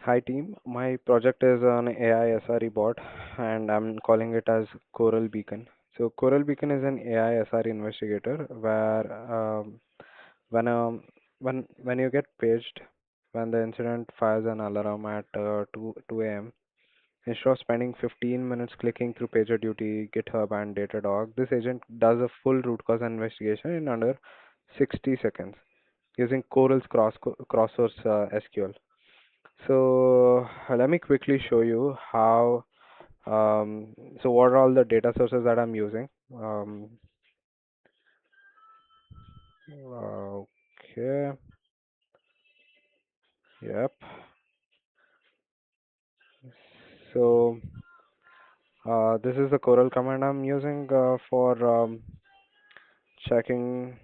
Hi team, my project is an AI SRE bot and I'm calling it as Coral Beacon. So Coral Beacon is an AI SRE investigator where when um, when you get paged, when the incident fires an alarm at 2 a.m. Instead of spending 15 minutes clicking through PagerDuty, GitHub and Datadog, this agent does a full root cause investigation in under 60 seconds using Coral's cross-source SQL. So let me quickly show you how. So what are all the data sources that I'm using? Um, okay, yep. So this is the Coral command I'm using for checking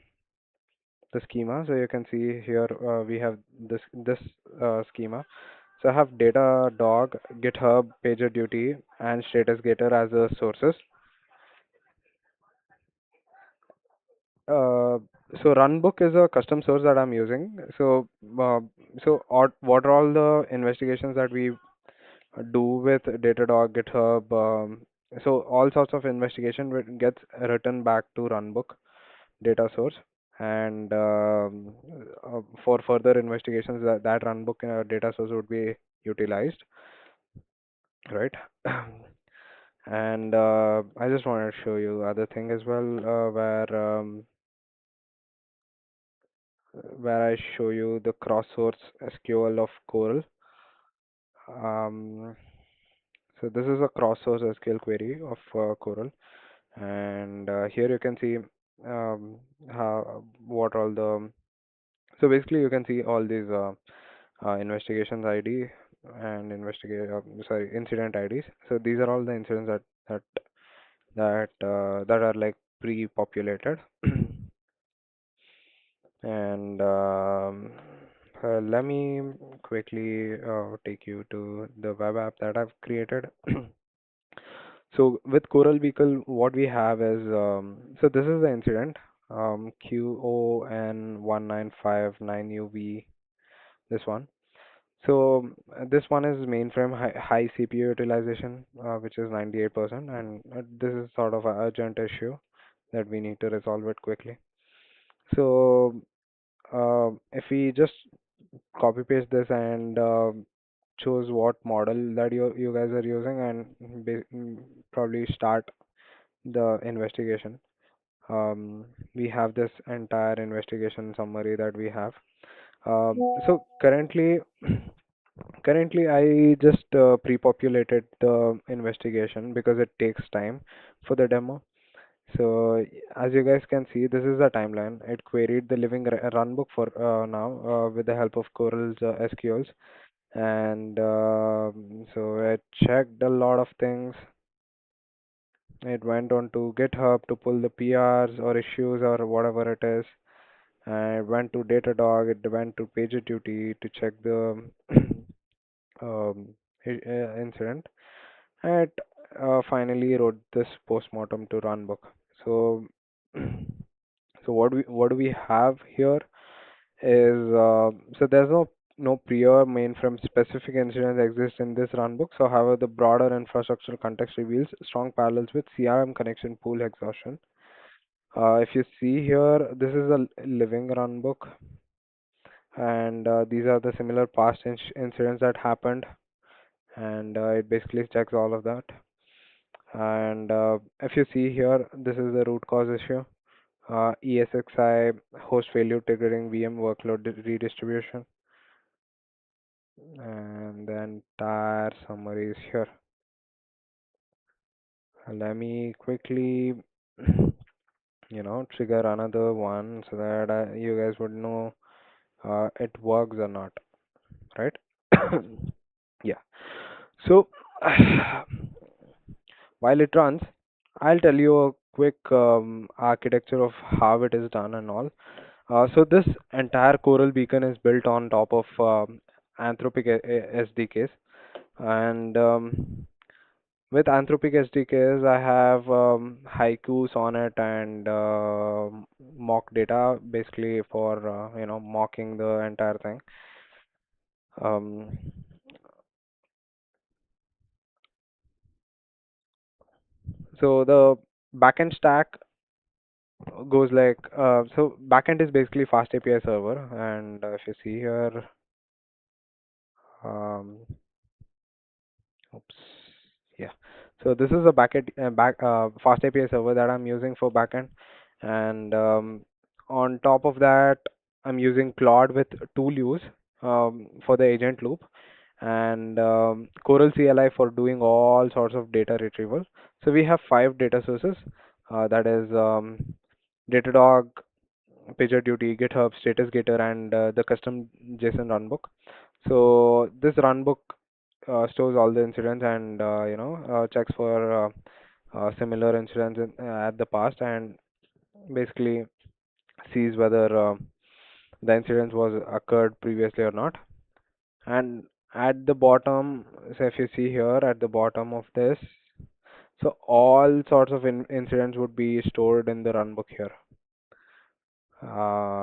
the schema. So you can see here we have this schema. So I have Datadog, GitHub, PagerDuty, and StatusGator as the sources. Uh, so Runbook is a custom source that I'm using. Uh, what are all the investigations that we do with Datadog, GitHub? So all sorts of investigation gets written back to Runbook data source, and for further investigations, that Runbook data source would be utilized, right? And I just wanted to show you other thing as well, where I show you the cross-source SQL of Coral. Um, so this is a cross-source SQL query of Coral, and here you can see how what all the so basically you can see all these investigations ID and incident IDs. So these are all the incidents that that are like pre-populated. And let me quickly take you to the web app that I've created. So with Coral Beacon, what we have is so this is the incident QON1959UV, this one. So this one is mainframe high CPU utilization, which is 98%, and this is sort of an urgent issue that we need to resolve it quickly. So if we just copy paste this and choose what model that you guys are using and probably start the investigation. We have this entire investigation summary that we have. So currently I just pre-populated the investigation because it takes time for the demo. So as you guys can see, this is the timeline. It queried the living runbook for now with the help of Coral's SQLs, and so it checked a lot of things. It went on to GitHub to pull the PRs or issues or whatever it is. And it went to Datadog. It went to PagerDuty to check the um, incident. And finally wrote this postmortem to Runbook. So, so what do we have here is so there's no prior mainframe specific incidents exist in this runbook. So, however, the broader infrastructural context reveals strong parallels with CRM connection pool exhaustion. If you see here, this is a living runbook, and these are the similar past incidents that happened, and it basically checks all of that. And if you see here, this is the root cause issue. ESXi host failure triggering VM workload redistribution, and the entire summary is here. Let me quickly, trigger another one so that you guys would know it works or not, right? Yeah. So while it runs, I'll tell you a quick architecture of how it is done and all. So this entire Coral Beacon is built on top of Anthropic SDKs, and with Anthropic SDKs, I have Haiku, Sonnet, and mock data, basically for mocking the entire thing. Um, So the backend stack goes like so backend is basically fast API server, and if you see here, um, oops, yeah. So this is a fast API server that I'm using for backend, and on top of that, I'm using Claude with tool use for the agent loop, and Coral CLI for doing all sorts of data retrieval. So we have five data sources. That is Datadog, PagerDuty, GitHub, StatusGator, and the custom JSON runbook. So this runbook stores all the incidents and checks for similar incidents at the past, and basically sees whether the incident was occurred previously or not. And at the bottom, so if you see here at the bottom of this, so all sorts of incidents would be stored in the runbook here.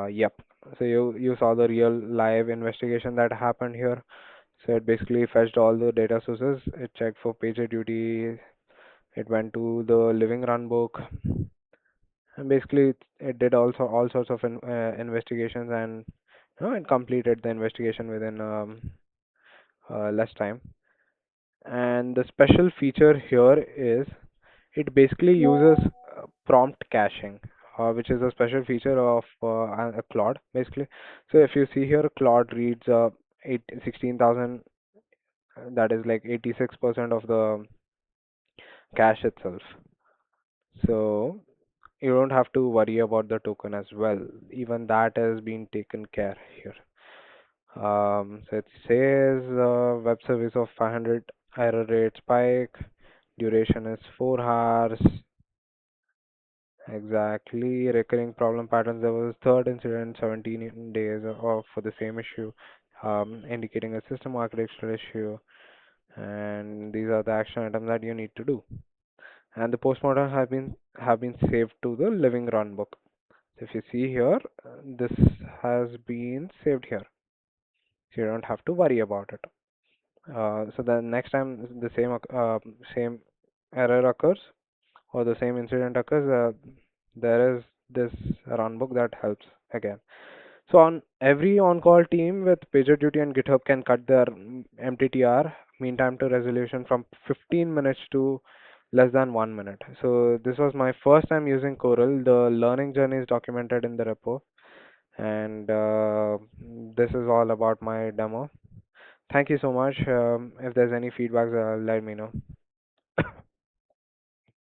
Yep. So you saw the real live investigation that happened here. So it basically fetched all the data sources. It checked for PagerDuty. It went to the living run book, and basically it did also all sorts of investigations, and it completed the investigation within less time. And the special feature here is it basically uses prompt caching, which is a special feature of a Claude, basically. So if you see here, Claude reads 16,000, that is like 86% of the cache itself. So you don't have to worry about the token as well. Even that has been taken care here. So it says web service of 500, error rate spike, duration is 4 hours. Exactly. Recurring problem patterns. There was third incident, 17 days of for the same issue, indicating a system architectural issue. And these are the action items that you need to do. And the postmortem have been saved to the living run book. So if you see here, this has been saved here, so you don't have to worry about it. So the next time the same error occurs or the same incident occurs, there is this runbook that helps again. So on every on-call team with PagerDuty and GitHub can cut their MTTR, mean time to resolution, from 15 minutes to less than 1 minute. So this was my first time using Coral. The learning journey is documented in the repo, and this is all about my demo. Thank you so much. If there's any feedbacks, let me know.